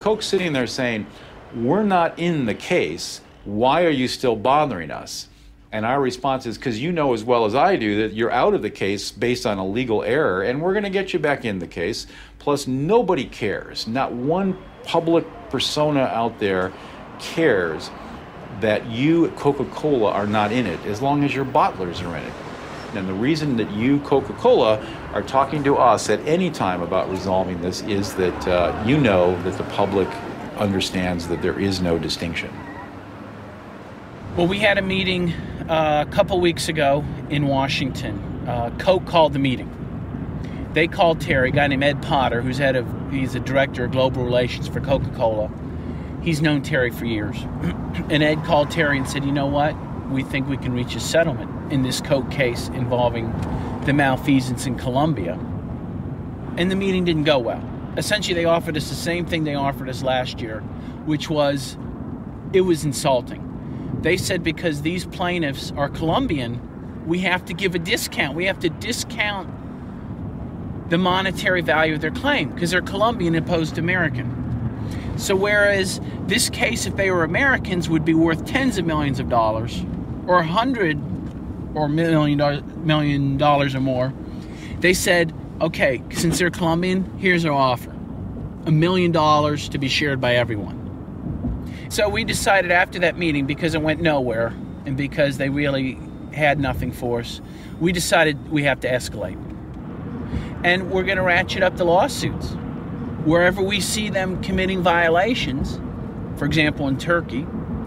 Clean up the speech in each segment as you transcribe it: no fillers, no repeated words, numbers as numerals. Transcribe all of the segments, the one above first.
Coke's sitting there saying, we're not in the case. Why are you still bothering us? And our response is, because you know as well as I do that you're out of the case based on a legal error, and we're going to get you back in the case. Plus, nobody cares. Not one public persona out there cares that you at Coca-Cola are not in it, as long as your bottlers are in it. And the reason that you, Coca-Cola, are talking to us at any time about resolving this is that you know that the public understands that there is no distinction. Well, we had a meeting a couple weeks ago in Washington. Coke called the meeting. They called Terry, a guy named Ed Potter, he's a director of global relations for Coca-Cola. He's known Terry for years. And Ed called Terry and said, you know what? We think we can reach a settlement in this Coke case involving the malfeasance in Colombia. And the meeting didn't go well. Essentially, they offered us the same thing they offered us last year, which was, it was insulting. They said because these plaintiffs are Colombian, we have to give a discount. We have to discount the monetary value of their claim because they're Colombian opposed to American. So whereas this case, if they were Americans, would be worth tens of millions of dollars, or $100 or million dollars or more, they said, okay, since they're Colombian, here's our offer. $1 million to be shared by everyone. So we decided after that meeting, because it went nowhere and because they really had nothing for us, we decided we have to escalate. And we're going to ratchet up the lawsuits. Wherever we see them committing violations, for example, in Turkey,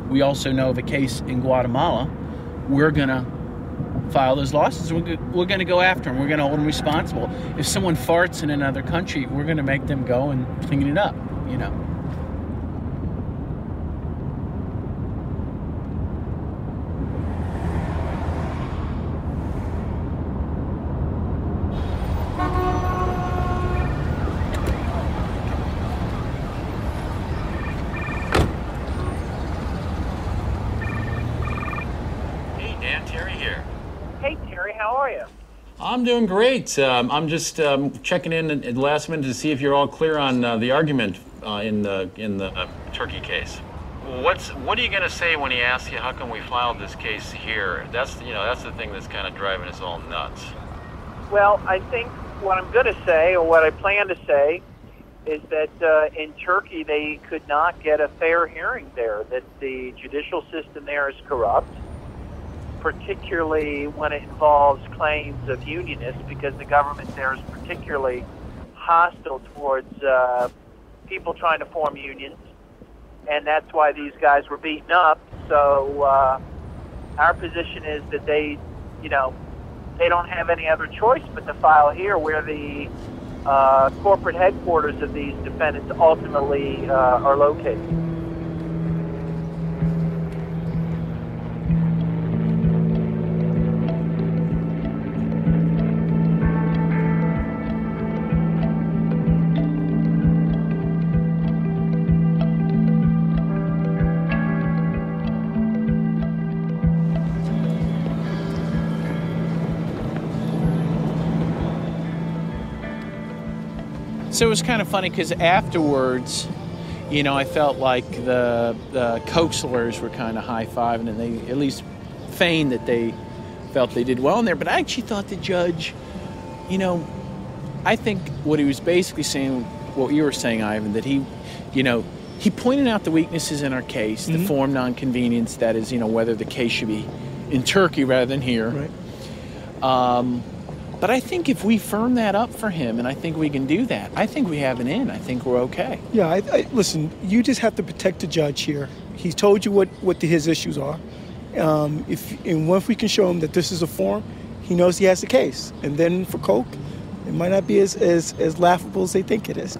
we also know of a case in Guatemala, we're going to file those lawsuits. We're going to go after them. We're going to hold them responsible. If someone farts in another country, we're going to make them go and clean it up, you know. I'm doing great. I'm just checking in at the last minute to see if you're all clear on the argument in the Turkey case. What are you going to say when he asks you how come we filed this case here? That's the thing that's kind of driving us all nuts. Well, I think what I'm going to say, or what I plan to say, is that in Turkey they could not get a fair hearing there. That the judicial system there is corrupt, particularly when it involves claims of unionists, because the government there is particularly hostile towards people trying to form unions, and that's why these guys were beaten up. So our position is that they don't have any other choice but to file here, where the corporate headquarters of these defendants ultimately are located. So it was kind of funny because afterwards, I felt like the Coke lawyers were kind of high-fiving, and they at least feigned that they felt they did well in there. But I actually thought the judge, I think what he was basically saying, what you were saying, Ivan, that he pointed out the weaknesses in our case, the form nonconvenience, that is, whether the case should be in Turkey rather than here. Right. But I think if we firm that up for him, and I think we can do that, I think we have an in. I think we're okay. Yeah, listen, you just have to protect the judge here. He's told you what his issues are. Once we can show him that this is a form, he knows he has the case. And then for Coke, it might not be as laughable as they think it is.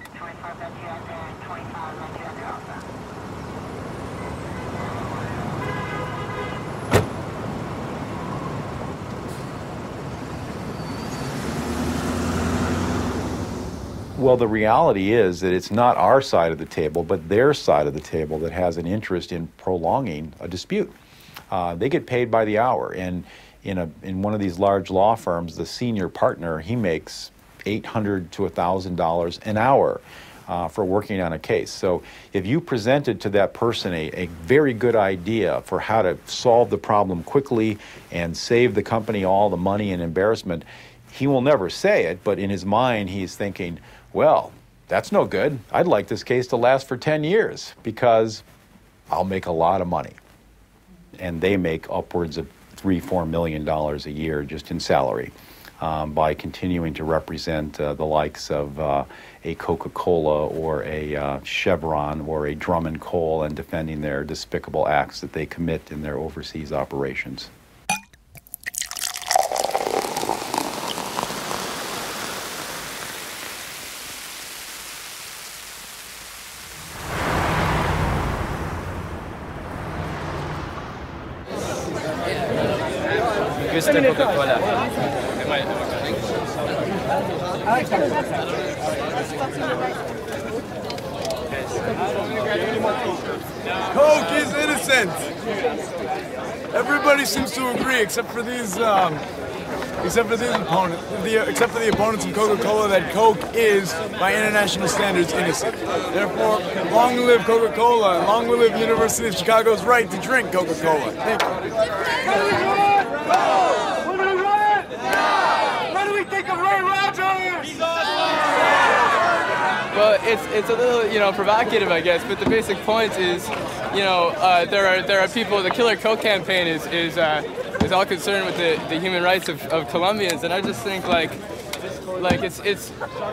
Well, the reality is that it's not our side of the table, but their side of the table that has an interest in prolonging a dispute. They get paid by the hour, and in one of these large law firms, the senior partner, he makes $800 to $1,000 an hour. for working on a case. So if you presented to that person a very good idea for how to solve the problem quickly and save the company all the money and embarrassment, he will never say it, but in his mind he's thinking, well, that's no good. I'd like this case to last for 10 years because I'll make a lot of money. And they make upwards of $3-4 million a year just in salary by continuing to represent the likes of a Coca Cola or a Chevron or a Drummond Coal and defending their despicable acts that they commit in their overseas operations. Coca Cola. Coke is innocent. Everybody seems to agree, except for the opponents of Coca-Cola, that Coke is, by international standards, innocent. Therefore, long live Coca-Cola, and long live the University of Chicago's right to drink Coca-Cola. Thank you. What do we think of Ray Rogers? Well, it's a little, provocative, I guess, but the basic point is, there are people. The Killer Coke campaign is all concerned with the human rights of Colombians, and I just think it's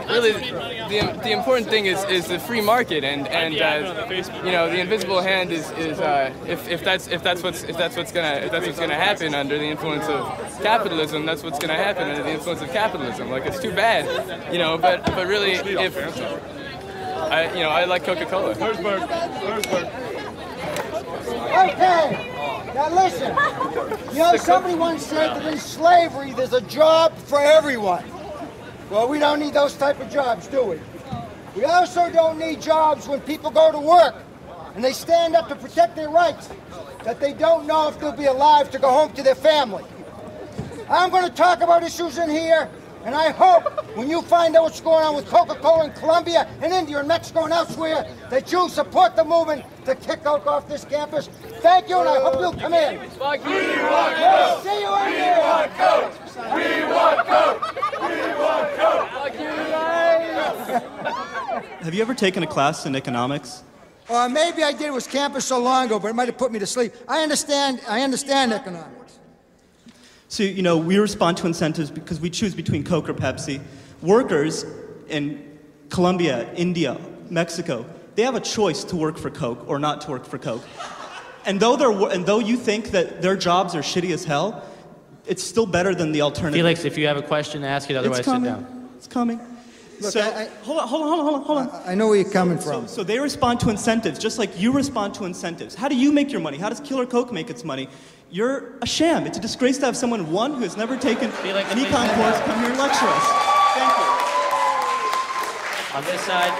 really the important thing is the free market, and the invisible hand is if that's what's gonna happen under the influence of capitalism, that's what's gonna happen under the influence of capitalism. Like, it's too bad, but really, if I like Coca-Cola. Okay, now listen, somebody once said that in slavery there's a job for everyone. Well, we don't need those type of jobs, do we? We also don't need jobs when people go to work and they stand up to protect their rights, that they don't know if they'll be alive to go home to their family. I'm going to talk about issues in here, and I hope when you find out what's going on with Coca-Cola in Colombia and India and Mexico and elsewhere, that you'll support the movement to kick Coke off this campus. Thank you, and I hope you'll come in. We want Coke! See you in here! We want Coke! We want Coke! We want Coke! Fuck you guys! Have you ever taken a class in economics? Maybe I did. It was campus so long ago, but it might have put me to sleep. I understand economics. So, we respond to incentives because we choose between Coke or Pepsi. Workers in Colombia, India, Mexico, they have a choice to work for Coke or not to work for Coke. And though you think that their jobs are shitty as hell, it's still better than the alternative. Felix, if you have a question, ask it. Otherwise, sit down. It's coming. Look, so, hold on. I know where you're coming from. So they respond to incentives, just like you respond to incentives. How do you make your money? How does Killer Coke make its money? You're a sham. It's a disgrace to have someone, one, who has never taken an econ course come here and lecture us. Thank you. On this side.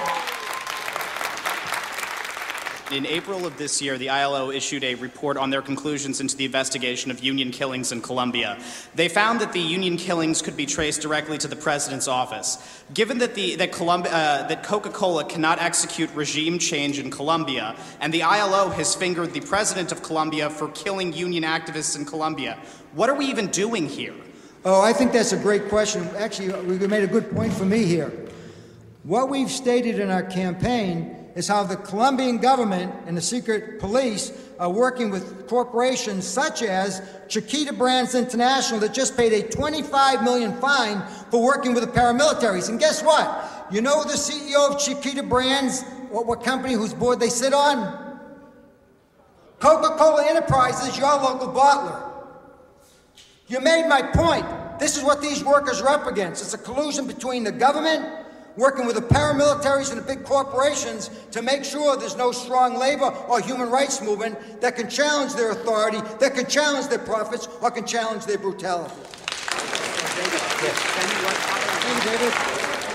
In April of this year, the ILO issued a report on their conclusions into the investigation of union killings in Colombia. They found that the union killings could be traced directly to the president's office. Given that Coca-Cola cannot execute regime change in Colombia, and the ILO has fingered the president of Colombia for killing union activists in Colombia, what are we even doing here? Oh, I think that's a great question. Actually, we made a good point for me here. What we've stated in our campaign is how the Colombian government and the secret police are working with corporations such as Chiquita Brands International that just paid a $25 million fine for working with the paramilitaries. And guess what? You know the CEO of Chiquita Brands, what company whose board they sit on? Coca-Cola Enterprises, your local bottler. You made my point. This is what these workers are up against. It's a collusion between the government working with the paramilitaries and the big corporations to make sure there's no strong labor or human rights movement that can challenge their authority, that can challenge their profits, or can challenge their brutality.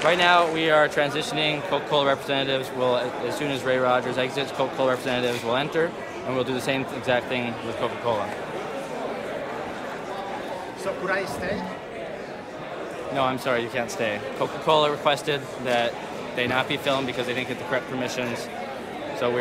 Right now, we are transitioning. Coca-Cola representatives will, as soon as Ray Rogers exits, Coca-Cola representatives will enter, and we'll do the same exact thing with Coca-Cola. So could I stay? No, I'm sorry, you can't stay. Coca-Cola requested that they not be filmed because they didn't get the correct permissions. So we're